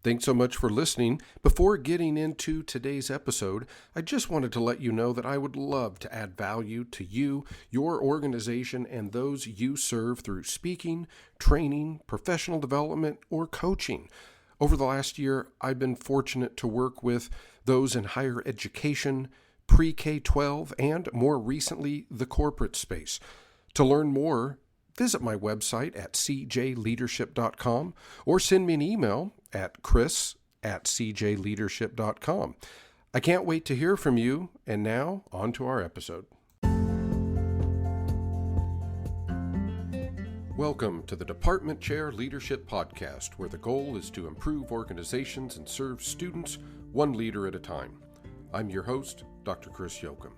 Thanks so much for listening. Before getting into today's episode, I just wanted to let you know that I would love to add value to you, your organization, and those you serve through speaking, training, professional development, or coaching. Over the last year, I've been fortunate to work with those in higher education, pre-K-12, and more recently, the corporate space. To learn more, visit my website at cjleadership.com or send me an email at chris@cjleadership.com. I can't wait to hear from you, and now on to our episode. Welcome to the Department Chair Leadership Podcast, where the goal is to improve organizations and serve students one leader at a time. I'm your host, Dr. Chris Jochum.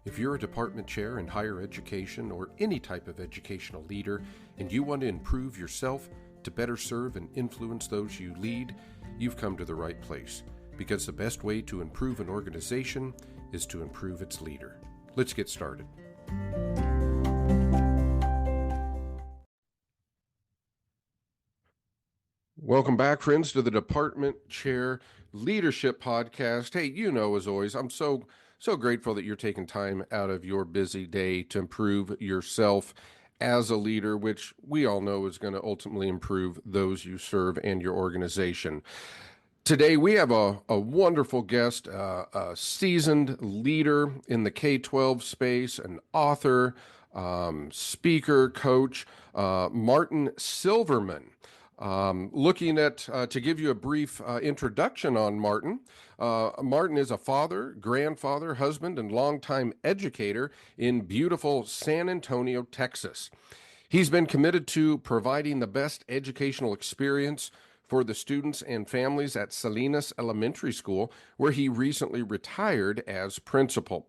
If you're a department chair in higher education or any type of educational leader and you want to improve yourself to better serve and influence those you lead, you've come to the right place, because the best way to improve an organization is to improve its leader. Let's get started. Welcome back, friends, to the Department Chair Leadership Podcast. Hey, as always, I'm so grateful that you're taking time out of your busy day to improve yourself as a leader, which we all know is going to ultimately improve those you serve and your organization. Today, we have a wonderful guest, a seasoned leader in the K-12 space, an author, speaker, coach, Martin Silverman. Looking at, to give you a brief introduction on Martin, Martin is a father, grandfather, husband, and longtime educator in beautiful San Antonio, Texas. He's been committed to providing the best educational experience for the students and families at Salinas Elementary School, where he recently retired as principal.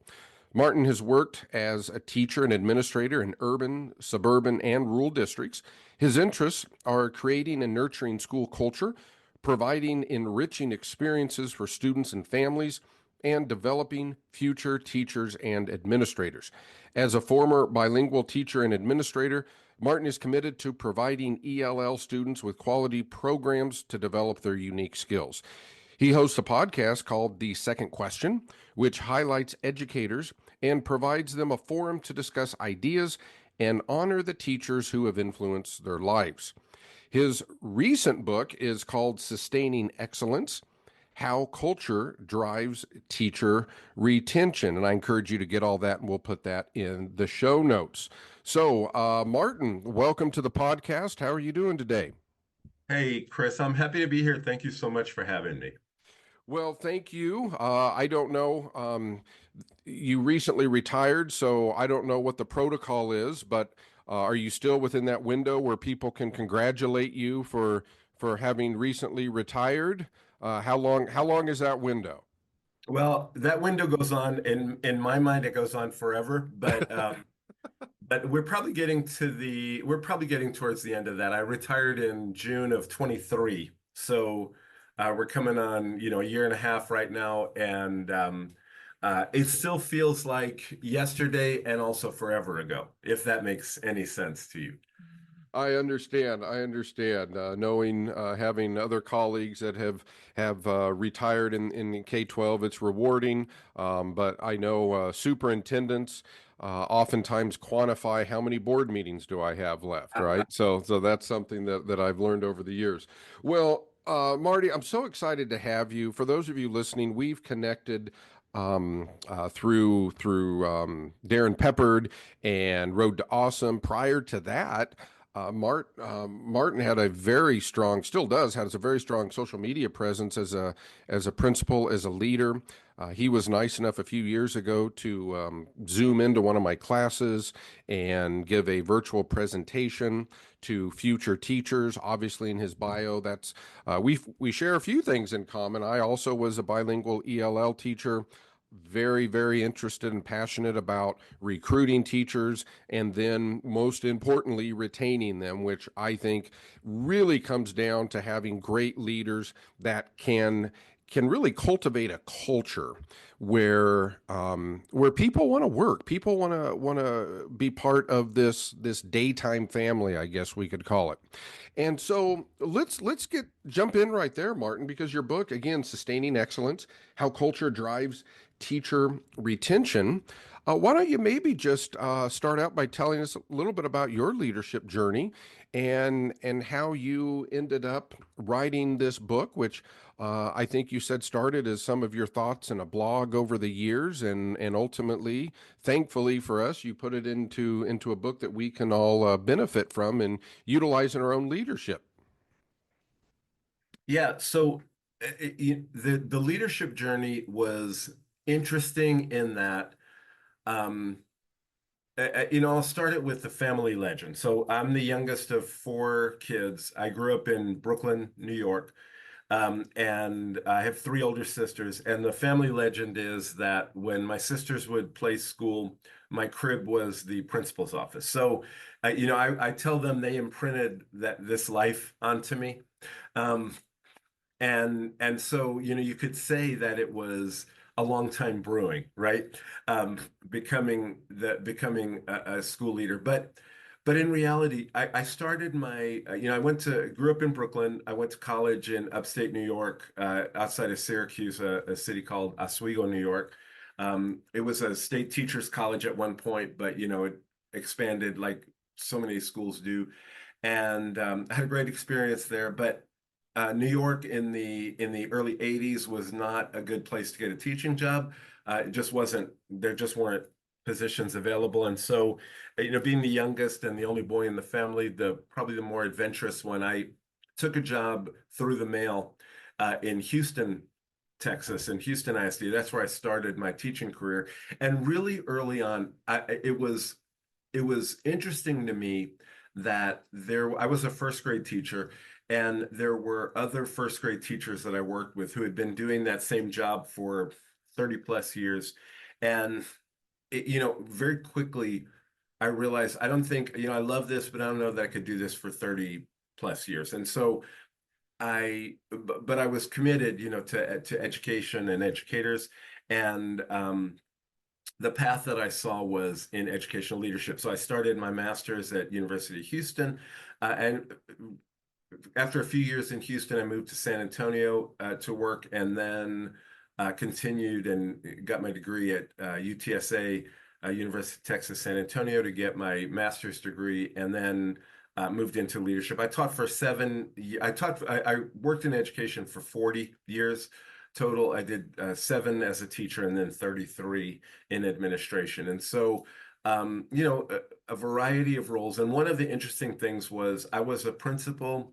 Martin has worked as a teacher and administrator in urban, suburban, and rural districts. His interests are creating and nurturing school culture, providing enriching experiences for students and families, and developing future teachers and administrators. As a former bilingual teacher and administrator, Martin is committed to providing ELL students with quality programs to develop their unique skills. He hosts a podcast called The Second Question, which highlights educators and provides them a forum to discuss ideas and honor the teachers who have influenced their lives. His recent book is called Sustaining Excellence: How Culture Drives Teacher Retention. And I encourage you to get all that, and we'll put that in the show notes. So, Martin, welcome to the podcast. How are you doing today? Hey, Chris, I'm happy to be here. Thank you so much for having me. Well, thank you. I don't know, you recently retired, so I don't know what the protocol is, but are you still within that window where people can congratulate you for having recently retired? How long is that window? Well, that window goes on in my mind, it goes on forever, but we're probably getting towards the end of that. I retired in June of 23. So we're coming on, a year and a half right now, and it still feels like yesterday and also forever ago, if that makes any sense to you. I understand. Knowing, having other colleagues that have retired in K-12, it's rewarding. But I know superintendents oftentimes quantify how many board meetings do I have left, right? So that's something that I've learned over the years. Well, Marty, I'm so excited to have you. For those of you listening, we've connected through Darren Peppard and Road to Awesome. Prior to that, Martin had a very strong, still does, has a very strong social media presence as a principal, as a leader. He was nice enough a few years ago to Zoom into one of my classes and give a virtual presentation to future teachers. Obviously, in his bio, that's we share a few things in common. I also was a bilingual ELL teacher. Very, very interested and passionate about recruiting teachers, and then most importantly, retaining them, which I think really comes down to having great leaders that can can really cultivate a culture where people want to work, people want to be part of this daytime family, I guess we could call it. And so let's get jump in right there, Martin, because your book, again, Sustaining Excellence: How Culture Drives Teacher Retention. Why don't you maybe just start out by telling us a little bit about your leadership journey and how you ended up writing this book, which I think you said started as some of your thoughts in a blog over the years, and ultimately, thankfully for us, you put it into a book that we can all benefit from and utilize in our own leadership. Yeah, so the leadership journey was interesting in that um, I'll start it with the family legend. So I'm the youngest of four kids. I grew up in Brooklyn, New York, and I have three older sisters. And the family legend is that when my sisters would play school, my crib was the principal's office. So, I tell them they imprinted this life onto me. Um, and so, you could say that it was a long time brewing, right? Um, becoming a school leader. But in reality, I started grew up in Brooklyn. I went to college in upstate New York, outside of Syracuse, a city called Oswego, New York. It was a state teachers college at one point, but it expanded like so many schools do. And I had a great experience there. But New York in the early 80s was not a good place to get a teaching job. It just wasn't, there just weren't positions available. And so, being the youngest and the only boy in the family, probably the more adventurous one, I took a job through the mail in Houston, Texas, in Houston ISD. That's where I started my teaching career. And really early on, it was interesting to me that I was a first grade teacher, and there were other first grade teachers that I worked with who had been doing that same job for 30 plus years. And very quickly I realized I don't think, I love this, but I don't know that I could do this for 30 plus years. And so but I was committed, to education and educators. And the path that I saw was in educational leadership. So I started my master's at University of Houston, and after a few years in Houston, I moved to San Antonio to work, and then continued and got my degree at UTSA, University of Texas, San Antonio, to get my master's degree, and then moved into leadership. I worked in education for 40 years total. I did 7 as a teacher and then 33 in administration. And so, a variety of roles. And one of the interesting things was I was a principal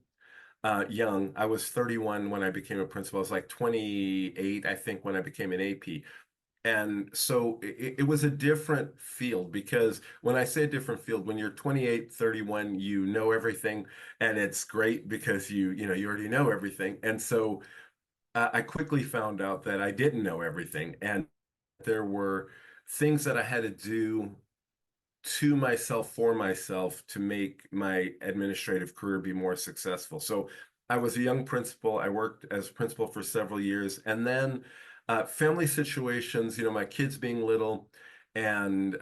young. I was 31 when I became a principal. I was like 28, I think, when I became an AP. And so it was a different field, because when I say a different field, when you're 28, 31, you know everything, and it's great because you already know everything. And so I quickly found out that I didn't know everything, and there were things that I had to do to myself, for myself, to make my administrative career be more successful. So I was a young principal. I worked as principal for several years, and then family situations, my kids being little, and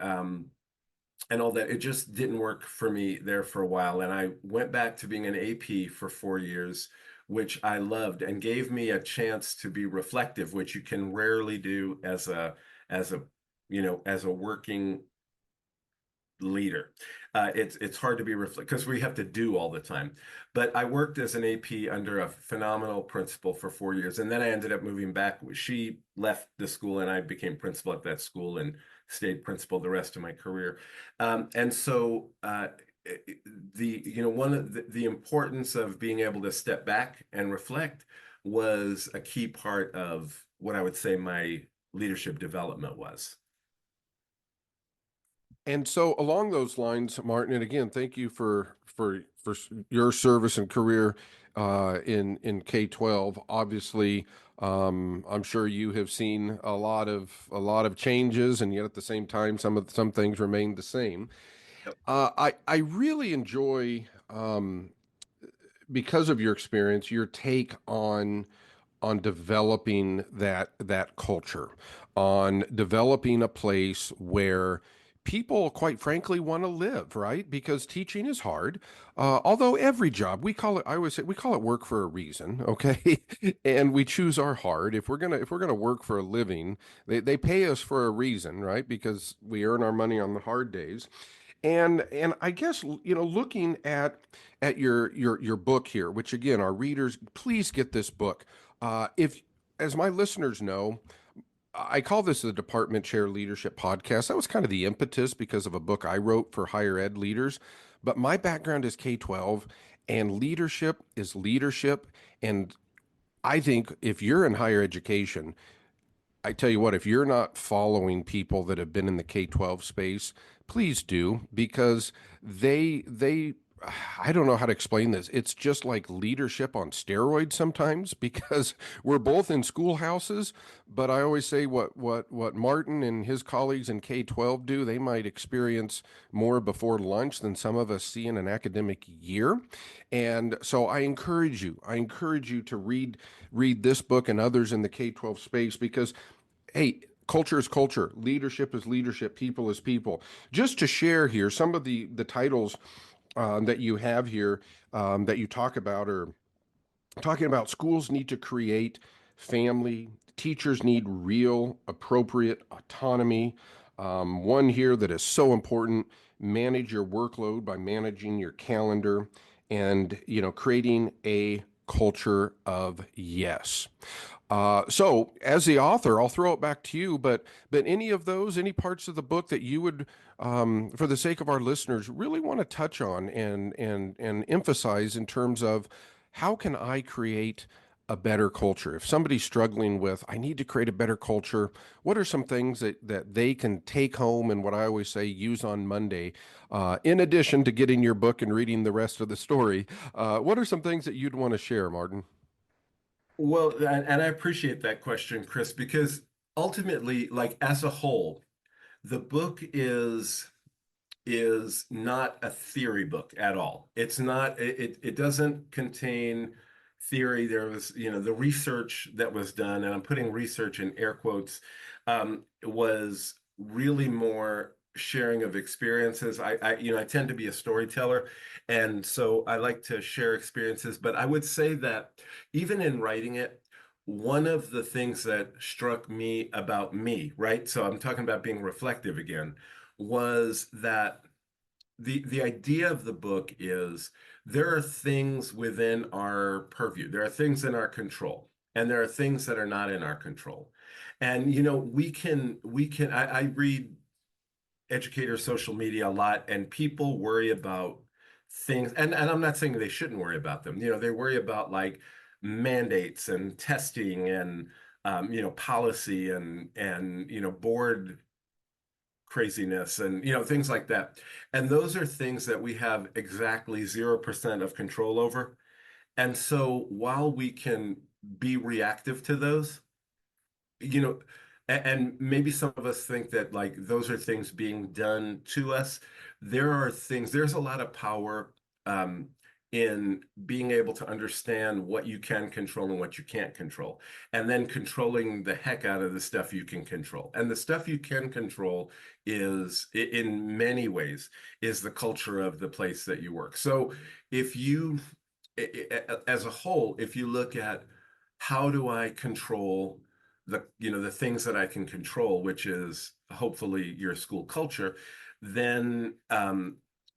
and all that, it just didn't work for me there for a while. And I went back to being an AP for 4 years, which I loved, and gave me a chance to be reflective, which you can rarely do as a as a working leader. It's hard to be reflect because we have to do all the time. But I worked as an AP under a phenomenal principal for 4 years, and then I ended up moving back. She left the school, and I became principal at that school and stayed principal the rest of my career. And so one of the importance of being able to step back and reflect was a key part of what I would say my leadership development was. And so along those lines, Martin, and again, thank you for your service and career in K-12. Obviously, I'm sure you have seen a lot of changes, and yet at the same time, some things remain the same. Yep. I really enjoy, because of your experience, your take on developing that culture, on developing a place where people, quite frankly, want to live, right? Because teaching is hard. Although every job, we call it, I always say, we call it work for a reason, okay? And we choose our hard. If we're gonna work for a living, they pay us for a reason, right? Because we earn our money on the hard days. And I guess looking at your book here, which again, our readers, please get this book. If as my listeners know, I call this the Department Chair Leadership Podcast. That was kind of the impetus because of a book I wrote for higher ed leaders. But my background is K-12, and leadership is leadership. And I think if you're in higher education, I tell you what, if you're not following people that have been in the K-12 space, please do, because they I don't know how to explain this. It's just like leadership on steroids sometimes because we're both in schoolhouses, but I always say what Martin and his colleagues in K-12 do, they might experience more before lunch than some of us see in an academic year. And so I encourage you to read this book and others in the K-12 space because hey, culture is culture, leadership is leadership, people is people. Just to share here, some of the titles that you have here that you talk about are talking about schools need to create family, teachers need real, appropriate autonomy. One here that is so important: manage your workload by managing your calendar, and creating a culture of yes. So, as the author, I'll throw it back to you. But any of those, any parts of the book that you would, for the sake of our listeners, really want to touch on and emphasize in terms of how can I create a better culture? If somebody's struggling with, I need to create a better culture, what are some things that they can take home and what I always say, use on Monday, in addition to getting your book and reading the rest of the story? What are some things that you'd want to share, Martin? Well, and I appreciate that question, Chris, because ultimately, like as a whole, the book is not a theory book at all. It's not, it doesn't contain theory. There was, the research that was done, and I'm putting research in air quotes, was really more sharing of experiences. I tend to be a storyteller, and so I like to share experiences, but I would say that even in writing it, one of the things that struck me about me, right? So I'm talking about being reflective again, was that the idea of the book is there are things within our purview. There are things in our control, and there are things that are not in our control. And I read educator social media a lot, and people worry about things, and I'm not saying they shouldn't worry about them. They worry about like mandates and testing and policy and board craziness and things like that. And those are things that we have exactly 0% of control over. And so while we can be reactive to those, you know, and maybe some of us think that like those are things being done to us. There's a lot of power um, in being able to understand what you can control and what you can't control, and then controlling the heck out of the stuff you can control. And the stuff you can control in many ways, is the culture of the place that you work. So if you, as a whole, if you look at how do I control the things that I can control, which is hopefully your school culture, then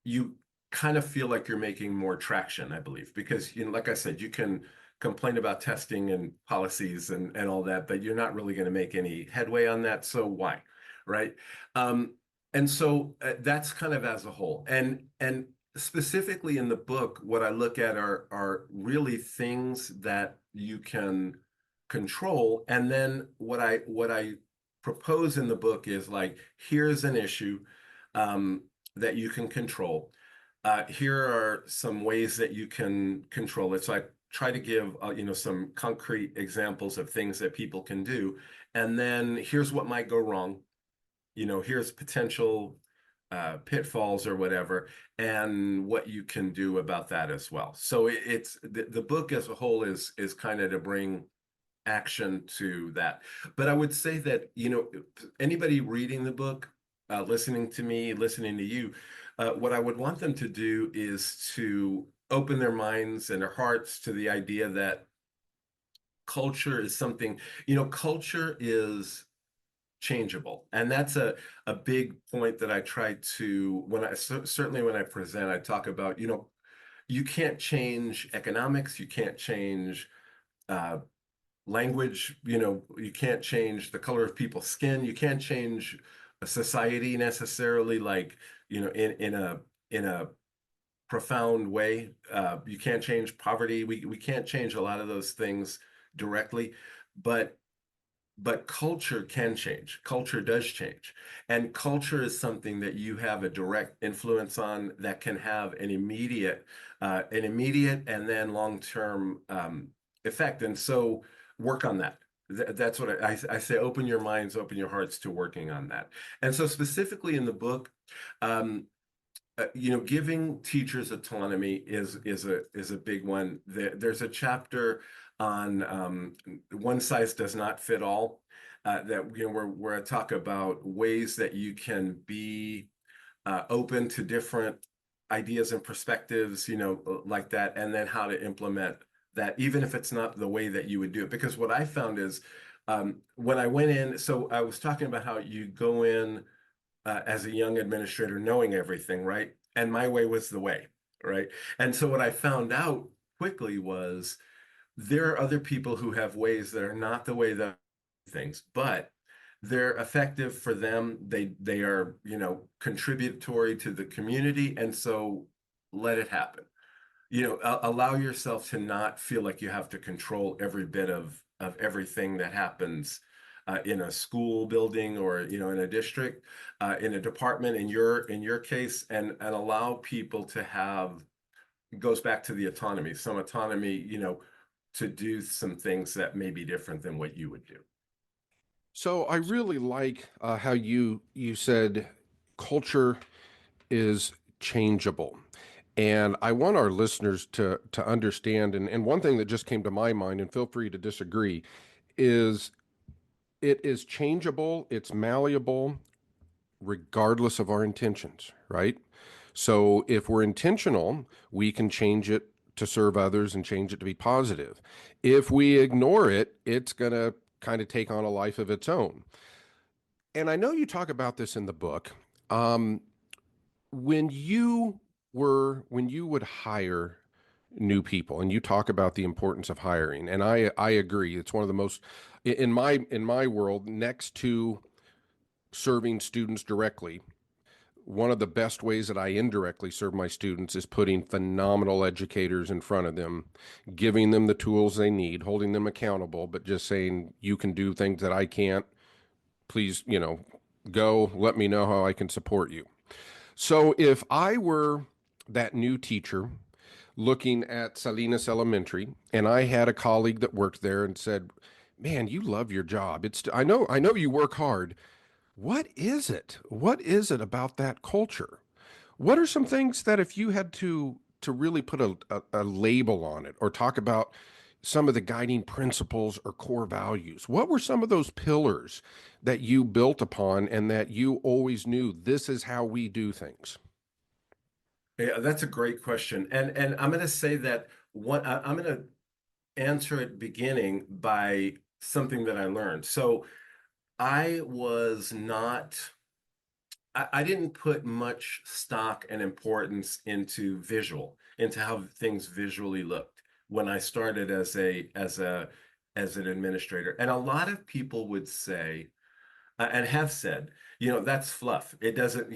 you kind of feel like you're making more traction, I believe, because like I said, you can complain about testing and policies and all that, but you're not really going to make any headway on that. So why, right? Um, and so that's kind of as a whole, and specifically in the book, what I look at are really things that you can control. And then what I propose in the book is like, here's an issue that you can control. Here are some ways that you can control it. So I try to give some concrete examples of things that people can do. And then here's what might go wrong. Here's potential pitfalls or whatever, and what you can do about that as well. So it's the book as a whole is kind of to bring action to that. But I would say that, anybody reading the book, listening to me, listening to you, what I would want them to do is to open their minds and their hearts to the idea that culture is something, culture is changeable. And that's a big point that I try to, certainly when I present, I talk about, you can't change economics, you can't change uh, language, you can't change the color of people's skin, you can't change a society necessarily, like, in a profound way. You can't change poverty. We can't change a lot of those things directly, but culture can change. Culture does change. And culture is something that you have a direct influence on that can have an immediate and then long-term effect. And so work on that. That's what I say, open your minds, open your hearts to working on that. And so specifically in the book, um, giving teachers autonomy is a big one. There's a chapter on one size does not fit all. That where I talk about ways that you can be open to different ideas and perspectives, like that, and then how to implement that, even if it's not the way that you would do it. Because what I found is when I went in, so I was talking about how you go in as a young administrator knowing everything, right? And my way was the way, right? And so what I found out quickly was there are other people who have ways that are not the way that things, but they're effective for them. They are, contributory to the community, and so let it happen. Allow yourself to not feel like you have to control every bit of everything that happens in a school building, or in a district, in a department, in your case, and allow people to have, it goes back to the autonomy, some autonomy, to do some things that may be different than what you would do. So I really like how you said culture is changeable. And I want our listeners to understand, and one thing that just came to my mind, and feel free to disagree, is it is changeable, it's malleable, regardless of our intentions, right? So if we're intentional, we can change it to serve others and change it to be positive. If we ignore it, it's going to kind of take on a life of its own. And I know you talk about this in the book. Um, when you would hire new people, and you talk about the importance of hiring, and I agree, it's one of the most, in my world, next to serving students directly, one of the best ways that I indirectly serve my students is putting phenomenal educators in front of them, giving them the tools they need, holding them accountable, but just saying, you can do things that I can't. Please, go, let me know how I can support you. So if I were that new teacher looking at Salinas Elementary, and I had a colleague that worked there and said, "Man, you love your job. I know you work hard. What is it? What is it about that culture? What are some things that if you had to really put a label on it, or talk about some of the guiding principles or core values, what were some of those pillars that you built upon and that you always knew this is how we do things?" Yeah, that's a great question. And I'm going to say that I'm going to answer it beginning by something that I learned. So I was not, I didn't put much stock and importance into how things visually looked when I started as an administrator. And a lot of people would say, and have said, that's fluff. It doesn't,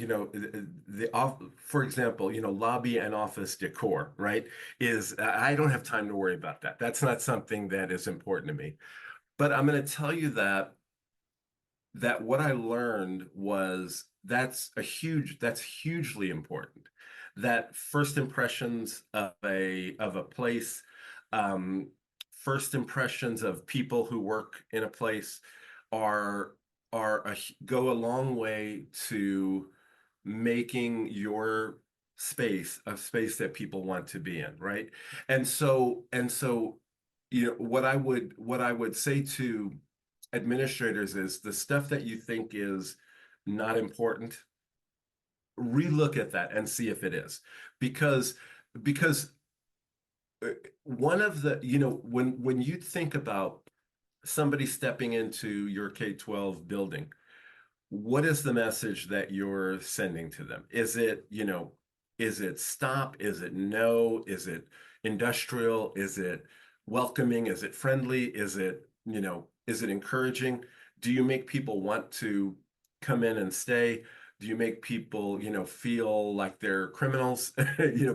for example, lobby and office decor, right? I don't have time to worry about that. That's not something that is important to me. But I'm going to tell you that what I learned was that's hugely important. That first impressions of a place, um, first impressions of people who work in a place are go a long way to making your space a space that people want to be in, right? And so what I would say to administrators is the stuff that you think is not important, relook at that and see if it is. Because because one of the, when you think about somebody stepping into your K-12 building, what is the message that you're sending to them? Is it stop? Is it no? Is it industrial? Is it welcoming? Is it friendly? Is it encouraging? Do you make people want to come in and stay? Do you make people, feel like they're criminals,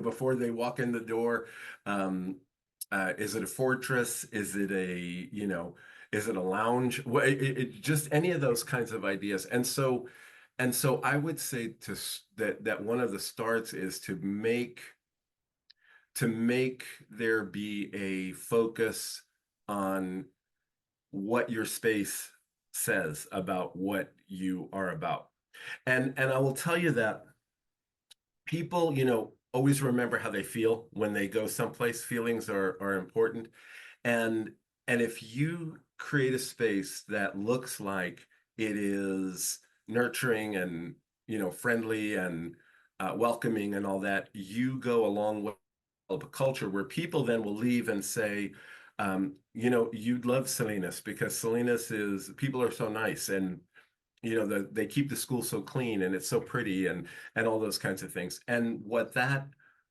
before they walk in the door? Is it a fortress? Is it a lounge? Well, just any of those kinds of ideas. And so I would say that one of the starts is to make there be a focus on what your space says about what you are about. And I will tell you that people, always remember how they feel when they go someplace. Feelings are important. And and if you create a space that looks like it is nurturing and friendly and welcoming and all that, you go along with a culture where people then will leave and say, you'd love Salinas because Salinas is people are so nice, and they keep the school so clean and it's so pretty, and all those kinds of things. And what that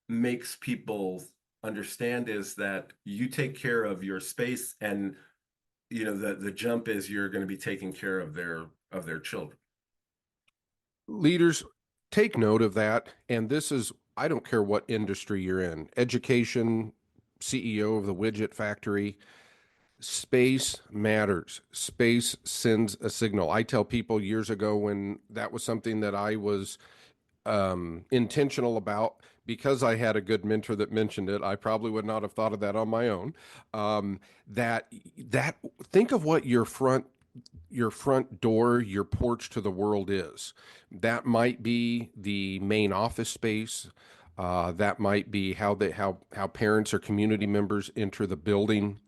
makes people understand is that you take care of your space, and the jump is you're going to be taking care of their children. Leaders, take note of that. And this is, I don't care what industry you're in, education, CEO of the widget factory, space matters. Space sends a signal. I tell people years ago when that was something that I was intentional about, because I had a good mentor that mentioned it. I probably would not have thought of that on my own. That think of what your front door, your porch to the world is. That might be the main office space. That might be how parents or community members enter the building.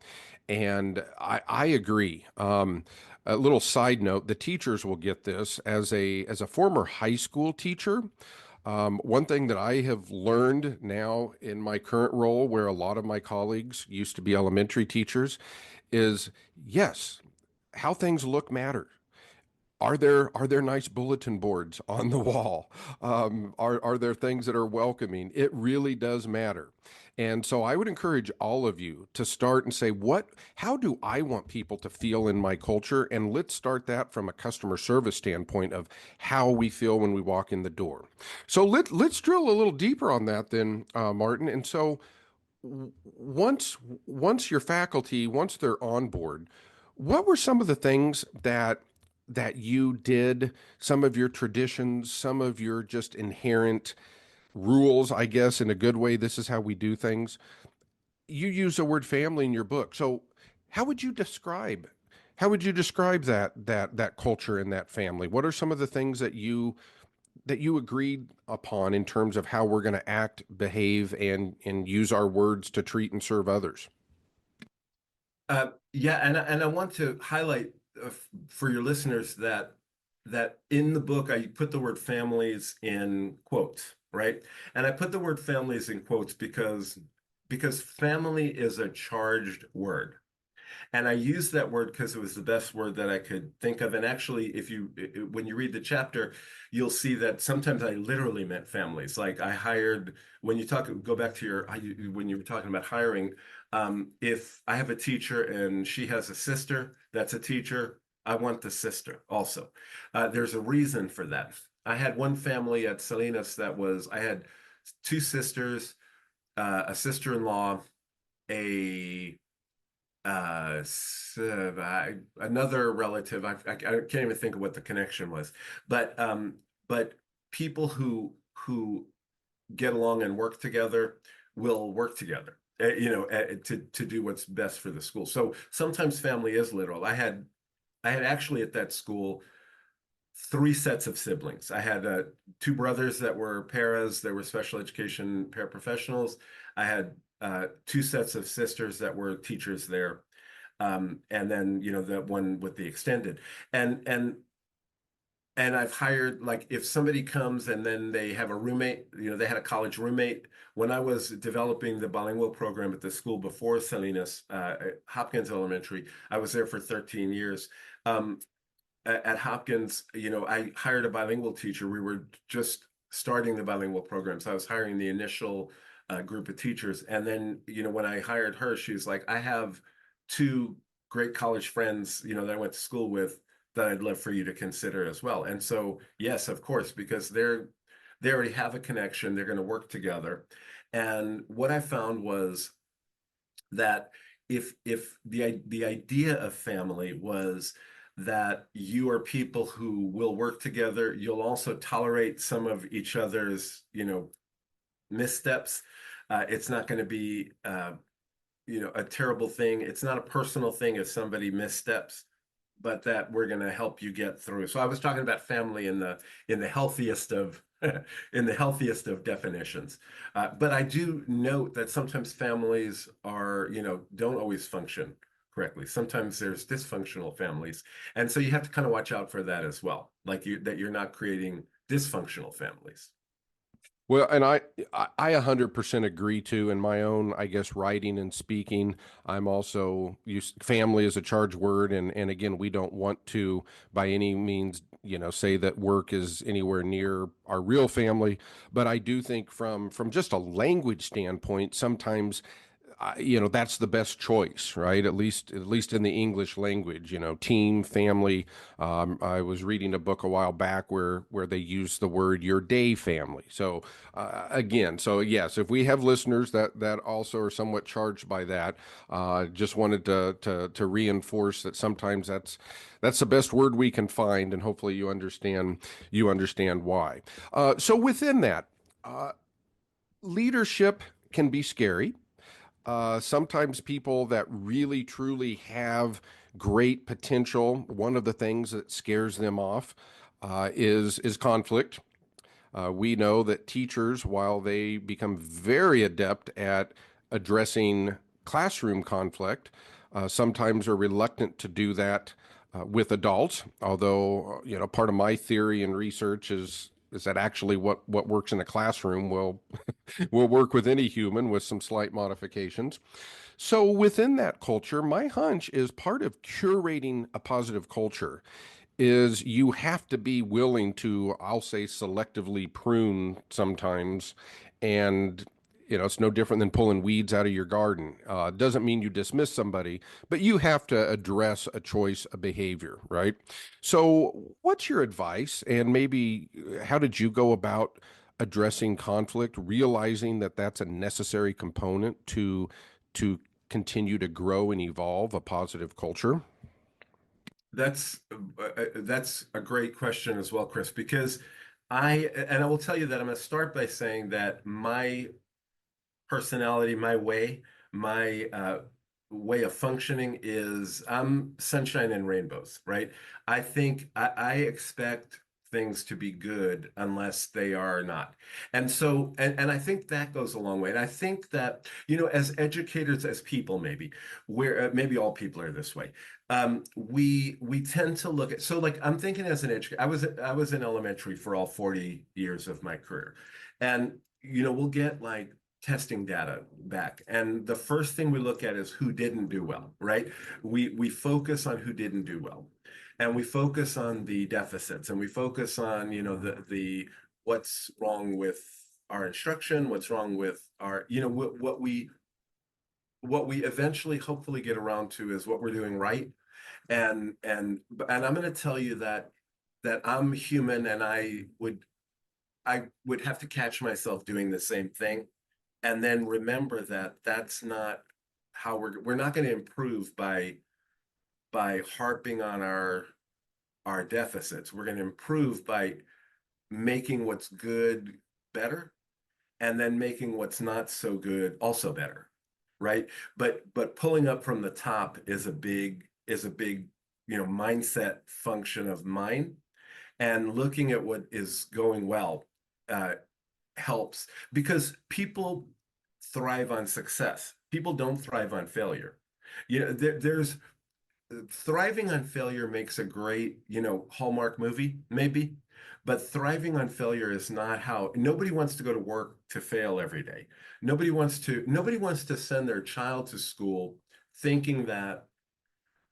And I agree. A little side note: the teachers will get this. As a former high school teacher, one thing that I have learned now in my current role, where a lot of my colleagues used to be elementary teachers, is yes, how things look matter. Are there nice bulletin boards on the wall? Are there things that are welcoming? It really does matter. And so I would encourage all of you to start and say, how do I want people to feel in my culture? And let's start that from a customer service standpoint of how we feel when we walk in the door. So let's drill a little deeper on that then, Martin. And so once once your faculty, once they're on board, what were some of the things that you did, some of your traditions, some of your just inherent rules, I guess, in a good way? This is how we do things. You use the word family in your book. So how would you describe how would you describe that culture and that family? What are some of the things that you agreed upon in terms of how we're going to act, behave, and use our words to treat and serve others? Yeah, and I want to highlight for your listeners that in the book I put the word families in quotes, right? And I put the word families in quotes because family is a charged word. And I used that word because it was the best word that I could think of. And actually, when you read the chapter, you'll see that sometimes I literally meant families. Like I hired, when you go back to when you were talking about hiring, if I have a teacher and she has a sister that's a teacher, I want the sister also. There's a reason for that. I had one family at Salinas I had two sisters, a sister-in-law, a another relative. I can't even think of what the connection was, but people who get along and work together will work together, to do what's best for the school. So sometimes family is literal. I had actually at that school three sets of siblings. I had two brothers that were paras, that were special education paraprofessionals. I had two sets of sisters that were teachers there, and then the one with the extended, and and and I've hired, like, if somebody comes and then they have a roommate, they had a college roommate. When I was developing the bilingual program at the school before Salinas, Hopkins Elementary, I was there for 13 years. Um, at Hopkins, I hired a bilingual teacher. We were just starting the bilingual program. So I was hiring the initial group of teachers. And then, when I hired her, she was like, I have two great college friends, that I went to school with that I'd love for you to consider as well. And so, yes, of course, because they already have a connection, they're going to work together. And what I found was that if the idea of family was that you are people who will work together, you'll also tolerate some of each other's, missteps. It's not going to be, a terrible thing. It's not a personal thing if somebody missteps, but that we're going to help you get through. So I was talking about family in the healthiest of in the healthiest of definitions. But I do note that sometimes families are, don't always function correctly. Sometimes there's dysfunctional families, and so you have to kind of watch out for that as well, like that you're not creating dysfunctional families. Well, and I 100% agree too. In my own, I guess, writing and speaking, I'm also used family is a charged word, and again, we don't want to by any means, say that work is anywhere near our real family. But I do think from just a language standpoint, sometimes that's the best choice, right? At least in the English language, team, family. I was reading a book a while back where they use the word your day family. So again, so yes, if we have listeners that also are somewhat charged by that, just wanted to reinforce that sometimes that's the best word we can find, and hopefully you understand why. So within that, leadership can be scary. Sometimes people that really truly have great potential, one of the things that scares them off is conflict. We know that teachers, while they become very adept at addressing classroom conflict, sometimes are reluctant to do that with adults. Although, part of my theory and research is that actually what works in a classroom will work with any human with some slight modifications. So within that culture, my hunch is part of curating a positive culture is you have to be willing to, I'll say, selectively prune sometimes. And, it's no different than pulling weeds out of your garden. Doesn't mean you dismiss somebody, but you have to address a choice of behavior, right? So, what's your advice? And maybe how did you go about addressing conflict, realizing that that's a necessary component to continue to grow and evolve a positive culture? That's a great question as well, Chris, because I will tell you that I'm going to start by saying that my personality, my way of functioning is I'm sunshine and rainbows, right? I think I expect things to be good unless they are not. And so, and I think that goes a long way. And I think that, as educators, as people, maybe, where maybe all people are this way. We tend to look at, so like I'm thinking as an educator, I was in elementary for all 40 years of my career. And we'll get like testing data back. And the first thing we look at is who didn't do well, right? We focus on who didn't do well. And we focus on the deficits, and we focus on, the what's wrong with our instruction, what's wrong with our, what we eventually hopefully get around to is what we're doing right. And I'm going to tell you that I'm human, and I would have to catch myself doing the same thing, and then remember that that's not how we're not going to improve by harping on our deficits. We're going to improve by making what's good better, and then making what's not so good also better, right? But pulling up from the top is a big mindset function of mine, and looking at what is going well uh, helps, because people thrive on success. People don't thrive on failure. There's thriving on failure makes a great, Hallmark movie, maybe, but thriving on failure is not how. Nobody wants to go to work to fail every day. Nobody wants to send their child to school thinking that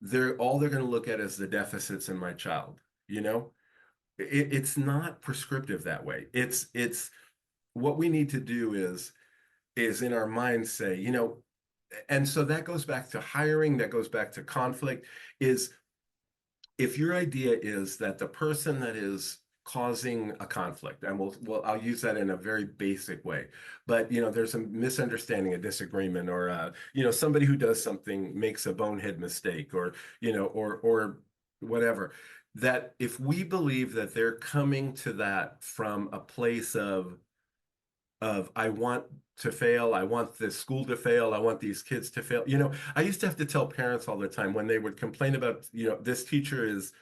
they're going to look at is the deficits in my child, you know? It's not prescriptive that way. It's what we need to do is in our minds say, and so that goes back to hiring, that goes back to conflict, is if your idea is that the person that is causing a conflict, and I'll use that in a very basic way, but there's a misunderstanding, a disagreement, or somebody who does something makes a bonehead mistake, or or whatever, that if we believe that they're coming to that from a place of I want to fail, I want this school to fail, I want these kids to fail. I used to have to tell parents all the time when they would complain about, this teacher is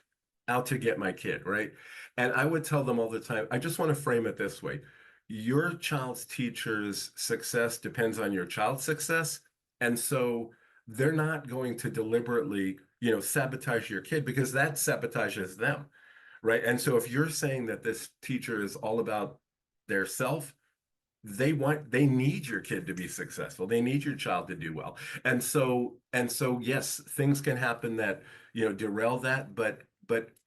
out to get my kid, right? And I would tell them all the time, I just want to frame it this way. Your child's teacher's success depends on your child's success. And so they're not going to deliberately, sabotage your kid, because that sabotages them, right? And so if you're saying that this teacher is all about their self, they need your kid to be successful, they need your child to do well. And so yes, things can happen that derail that, but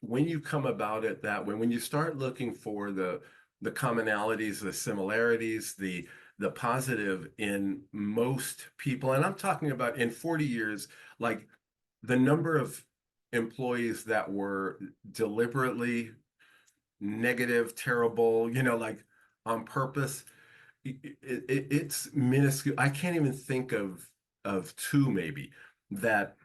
when you come about it that way, when you start looking for the commonalities, the similarities, the positive in most people, and I'm talking about in 40 years, like the number of employees that were deliberately negative, terrible, like on purpose, it's minuscule. I can't even think of two maybe that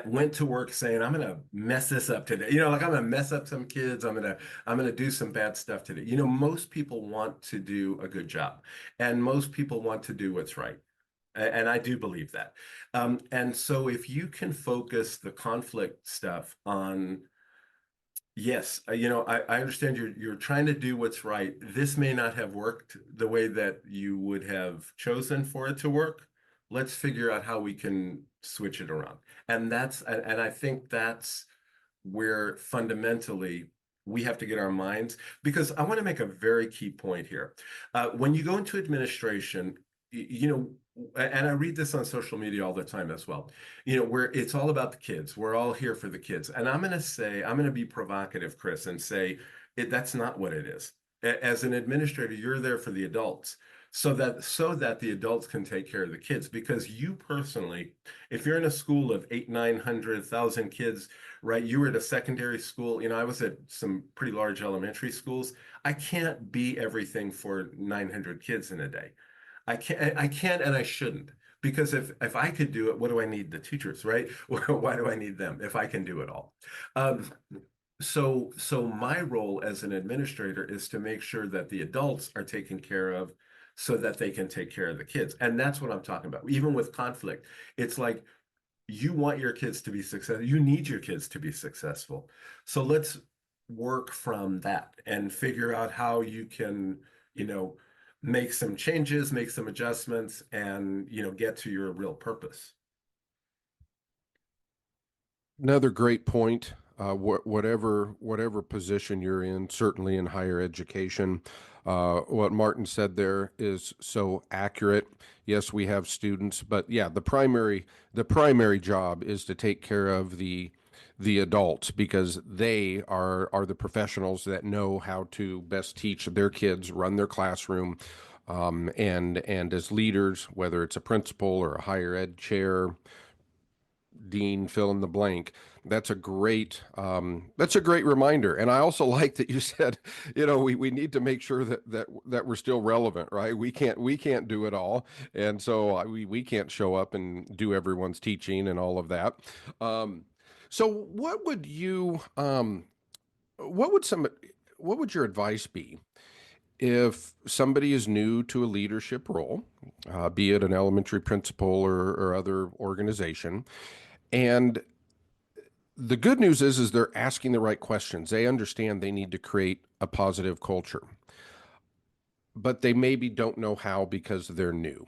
went to work saying, I'm gonna mess this up today. Like I'm gonna mess up some kids. I'm gonna do some bad stuff today. Most people want to do a good job, and most people want to do what's right. And I do believe that. And so if you can focus the conflict stuff on, yes, I understand you're trying to do what's right. This may not have worked the way that you would have chosen for it to work. Let's figure out how we can switch it around. And I think that's where fundamentally we have to get our minds, because I want to make a very key point here. When you go into administration, and I read this on social media all the time as well, where it's all about the kids. We're all here for the kids. And I'm going to be provocative, Chris, and say that's not what it is. As an administrator, you're there for the adults, so that the adults can take care of the kids. Because you personally, if you're in a school of 800, 900,000 kids, right? You were at a secondary school. I was at some pretty large elementary schools. I can't be everything for 900 kids in a day. I can't, and I shouldn't. Because if I could do it, what do I need the teachers, right? Why do I need them if I can do it all? Um, so my role as an administrator is to make sure that the adults are taken care of so that they can take care of the kids. And that's what I'm talking about. Even with conflict, it's like you want your kids to be successful. You need your kids to be successful. So let's work from that and figure out how you can, you know, make some changes, make some adjustments, and, get to your real purpose. Another great point. Whatever position you're in, certainly in higher education, what Martin said there is so accurate. Yes, we have students, but yeah, the primary job is to take care of the adults, because they are the professionals that know how to best teach their kids, run their classroom, and as leaders, whether it's a principal or a higher ed chair, dean, fill in the blank. That's a great reminder. And I also like that you said, we need to make sure that we're still relevant, right? We can't do it all, and so we can't show up and do everyone's teaching and all of that. Um, so what would some what would your advice be if somebody is new to a leadership role, be it an elementary principal or other organization, and the good news is they're asking the right questions. They understand they need to create a positive culture. but they maybe don't know how because they're new.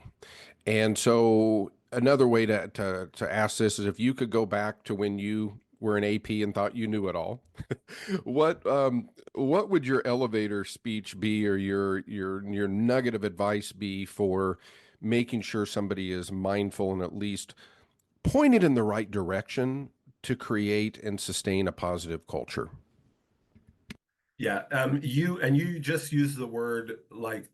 And so another way to ask this is if you could go back to when you were an AP and thought you knew it all, what would your elevator speech be, or your nugget of advice be for making sure somebody is mindful and at least pointed in the right direction to create and sustain a positive culture? Yeah, you just use the word like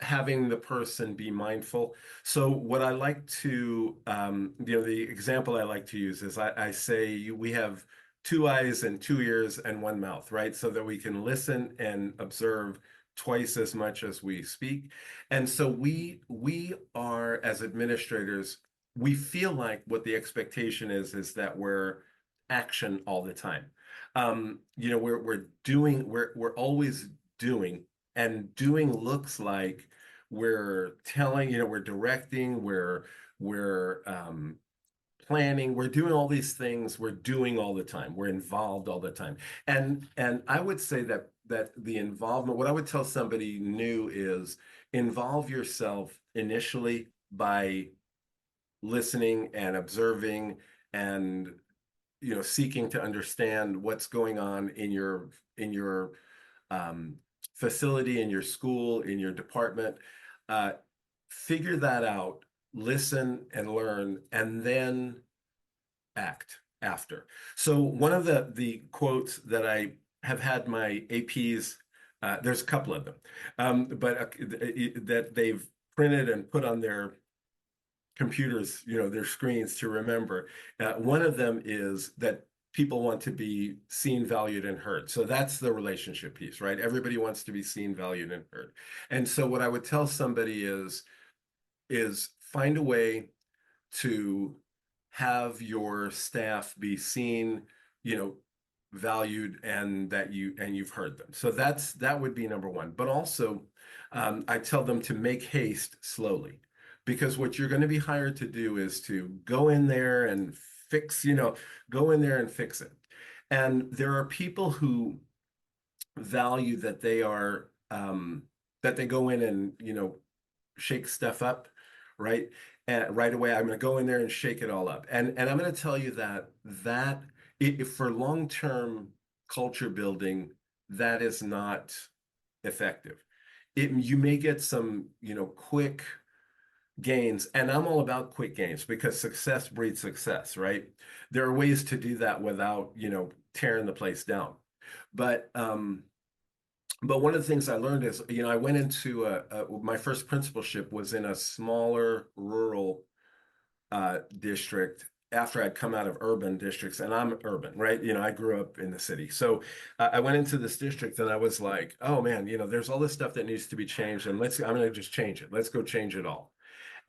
having the person be mindful. So what I like to, the example I like to use is I say we have two eyes and two ears and one mouth, right? So that we can listen and observe twice as much as we speak. And so we are as administrators, we feel like what the expectation is that we're action all the time. We're always doing, and doing looks like we're telling, we're directing, we're planning, we're doing all these things, we're doing all the time, we're involved all the time. And I would say that the involvement, what I would tell somebody new is involve yourself initially by listening and observing and seeking to understand what's going on in your um, facility, in your school, in your department. Uh, Figure that out, listen and learn, and then act after. So one of the quotes that I have had my APs, there's a couple of them, but that they've printed and put on their computers, their screens to remember. One of them is that people want to be seen, valued, and heard. So that's the relationship piece, right? Everybody wants to be seen, valued, and heard. And so what I would tell somebody is find a way to have your staff be seen, you know, valued, and you've heard them. So that would be number one. But also, I tell them to make haste slowly, because what you're going to be hired to do is to go in there and fix, go in there and fix it. And there are people who value that that they go in and shake stuff up, right? And right away, I'm going to go in there and shake it all up. And I'm going to tell you for long-term culture building, that is not effective. You may get some, quick gains, and I'm all about quick gains because success breeds success, right? There are ways to do that without, tearing the place down. But but one of the things I learned is, I went into my first principalship was in a smaller rural district after I'd come out of urban districts, and I'm urban, right? I grew up in the city. So I went into this district and I was like, oh man, there's all this stuff that needs to be changed, and I'm going to just change it. Let's go change it all.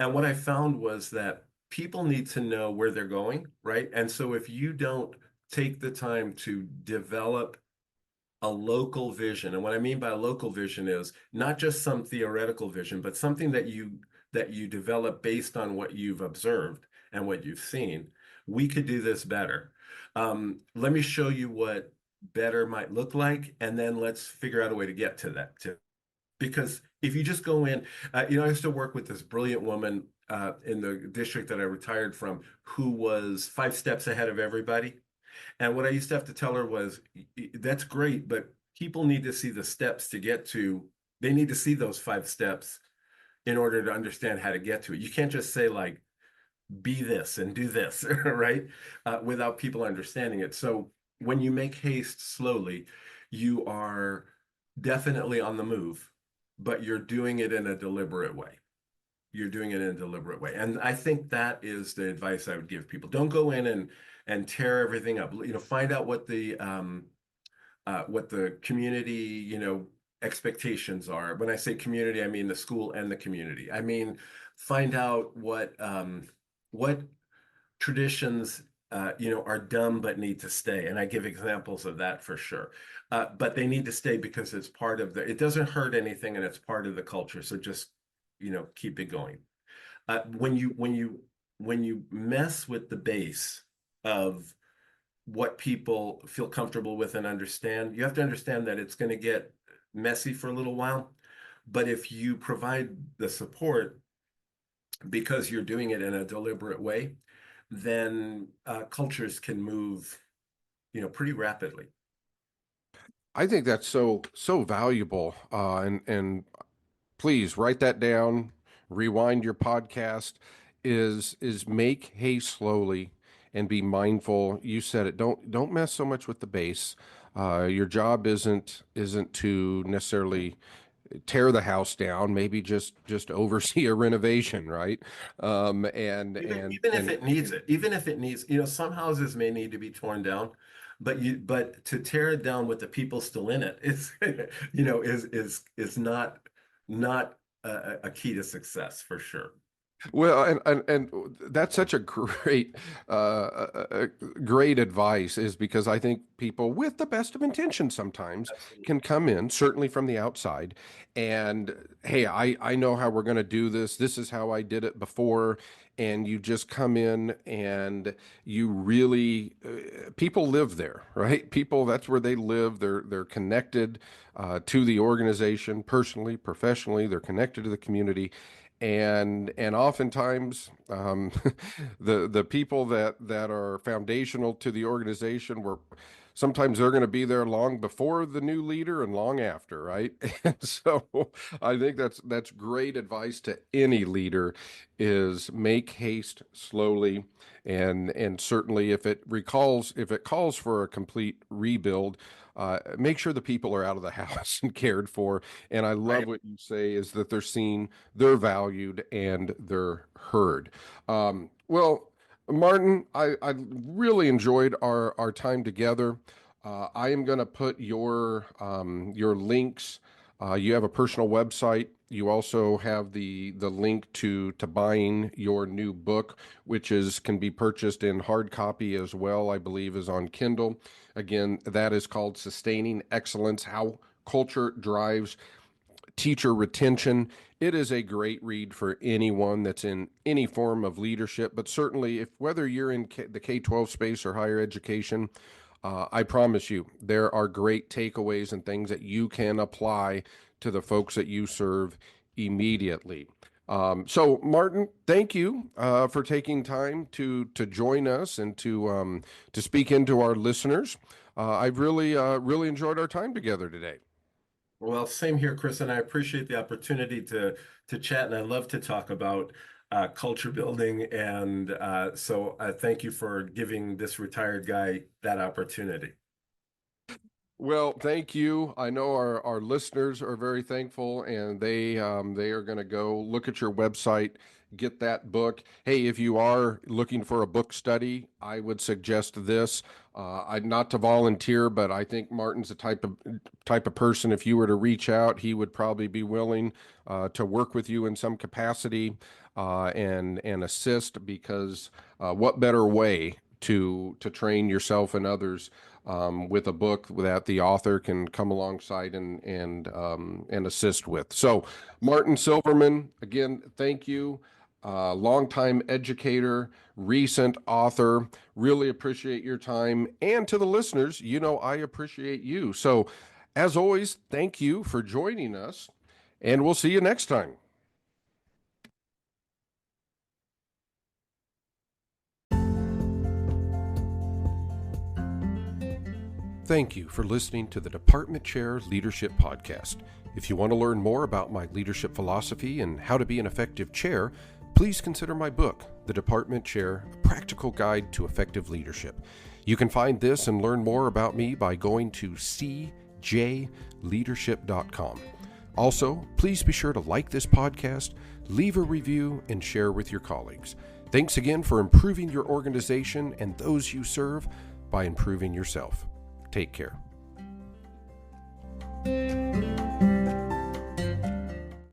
And what I found was that people need to know where they're going, right? And so if you don't take the time to develop a local vision. And what I mean by a local vision is not just some theoretical vision, but something that you develop based on what you've observed and what you've seen. We could do this better. Let me show you what better might look like, and then let's figure out a way to get to that too. Because if you just go in, I used to work with this brilliant woman in the district that I retired from, who was 5 steps ahead of everybody. And what I used to have to tell her was, that's great, but people need to see the steps to get to, they need to see those 5 steps in order to understand how to get to it. You can't just say like, be this and do this, right? Without people understanding it. So when you make haste slowly, you are definitely on the move, but you're doing it in a deliberate way. You're doing it in a deliberate way. And I think that is the advice I would give people. Don't go in and tear everything up. Find out what the community, expectations are. When I say community, I mean the school and the community. I mean, find out what traditions are dumb but need to stay. And I give examples of that for sure. But they need to stay because it's part of it doesn't hurt anything, and it's part of the culture. So just, keep it going. When you mess with the base of what people feel comfortable with and understand, you have to understand that it's going to get messy for a little while, But if you provide the support because you're doing it in a deliberate way, then cultures can move, pretty rapidly. I think that's so valuable. And please write that down. Rewind your podcast. Is make hay slowly and be mindful. You said it. Don't mess so much with the base. Your job isn't to necessarily tear the house down. Maybe just oversee a renovation, right? Even if it needs it, even if it needs, some houses may need to be torn down, but to tear it down with the people still in it is, is not a key to success for sure. Well, and that's such a great great advice is because I think people with the best of intentions sometimes can Absolutely. come in, certainly from the outside, and hey, I know how we're going to do this. This is how I did it before, and you just come in and you really people live there, right? People, that's where they live. They're connected to the organization personally, professionally. They're connected to the community, and oftentimes the people that are foundational to the organization were sometimes they're going to be there long before the new leader and long after, right? And so I think that's great advice to any leader is make haste slowly, and certainly if it calls for a complete rebuild, make sure the people are out of the house and cared for. And I I love what you say is that they're seen, they're valued, and they're heard. Well, Martin, I really enjoyed our time together. I am going to put your links. You have a personal website. You also have the link to buying your new book, which is can be purchased in hard copy as well. I believe is on Kindle. Again, that is called Sustaining Excellence: How Culture Drives Teacher Retention. It is a great read for anyone that's in any form of leadership, but certainly if whether you're in the K-12 space or higher education, I promise you there are great takeaways and things that you can apply to the folks that you serve immediately. So, Martin, thank you for taking time to join us and to speak into our listeners. I've really enjoyed our time together today. Well, same here, Chris, and I appreciate the opportunity to chat, and I love to talk about culture building, and so thank you for giving this retired guy that opportunity. Well, thank you. I know our listeners are very thankful, and they are going to go look at your website, get that book. Hey, if you are looking for a book study, I would suggest this. I not to volunteer, but I think Martin's the type of person. If you were to reach out, he would probably be willing to work with you in some capacity and assist because what better way to train yourself and others with a book that the author can come alongside and assist with. So, Martin Silverman, again, thank you. Longtime educator, recent author. Really appreciate your time. And to the listeners, I appreciate you. So, as always, thank you for joining us, and we'll see you next time. Thank you for listening to the Department Chair Leadership Podcast. If you want to learn more about my leadership philosophy and how to be an effective chair, please consider my book, The Department Chair: A Practical Guide to Effective Leadership. You can find this and learn more about me by going to cjleadership.com. Also, please be sure to like this podcast, leave a review, and share with your colleagues. Thanks again for improving your organization and those you serve by improving yourself. Take care.